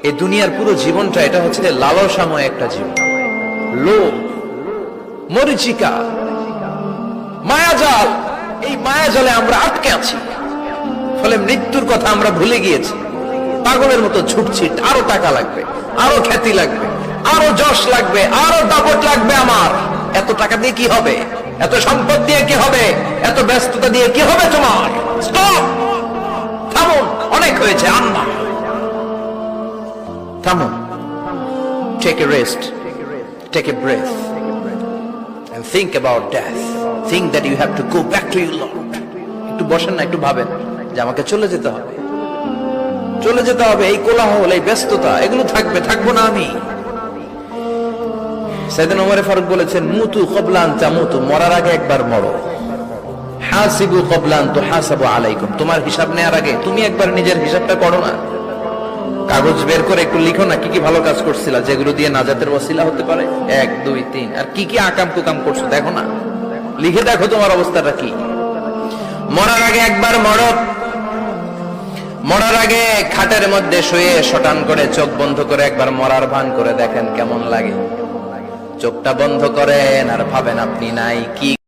এই দুনিয়ার পুরো জীবনটা এটা হচ্ছে যে লালসাময় একটা জীবন, লোভ, মরিচিকা, মায়াজাল। এই মায়াজালে আমরা আটকে আছি, ফলে মৃত্যুর কথা আমরা ভুলে গিয়েছি। পাগলের মতো ছুটছি, আরো টাকা লাগবে, আরো খ্যাতি লাগবে, আরো যশ লাগবে, আরো দাপট লাগবে। আমার এত টাকা দিয়ে কি হবে? এত সম্পদ দিয়ে কি হবে? এত ব্যস্ততা দিয়ে কি হবে? তোমার স্টপ, থামুন, অনেক হয়েছে। আন্না, থামুন, take a rest, take a breath and think about death. Think that you have to go back to your Lord. একটু বসেন না, একটু ভাবেন যে আমাকে চলে যেতে হবে, চলে যেতে হবে। এই কোলাহল, এই ব্যস্ততা, এগুলো থাকবে, থাকবো না আমি। সাইয়েদনা ওমর ফারুক বলেছেন, মুতু ক্বাবলা আন তামুতু, মরার আগে একবার মরো। হাসিবু ক্বাবলা আন তুহাসাবু আলাইকুম, তোমার হিসাব নেওয়ার আগে তুমি একবার নিজের হিসাবটা করো না। কাগজ বের করে একটু লিখো না কি কি ভালো কাজ করছিলা, যেগুলো দিয়ে নাজাতের ওসিলা হতে পারে। 1 2 3, আর কি কি আকাম কুকাম করছো দেখো না, লিখে দেখো তোমার অবস্থাটা কি। মরার আগে একবার মরো। মরার আগে খাটের মধ্যে শুয়ে শটান করে চোখ বন্ধ করে একবার মরার ভান করে দেখেন কেমন লাগে। চোখটা বন্ধ করেন আর ভাবেন আপনি নাই, কি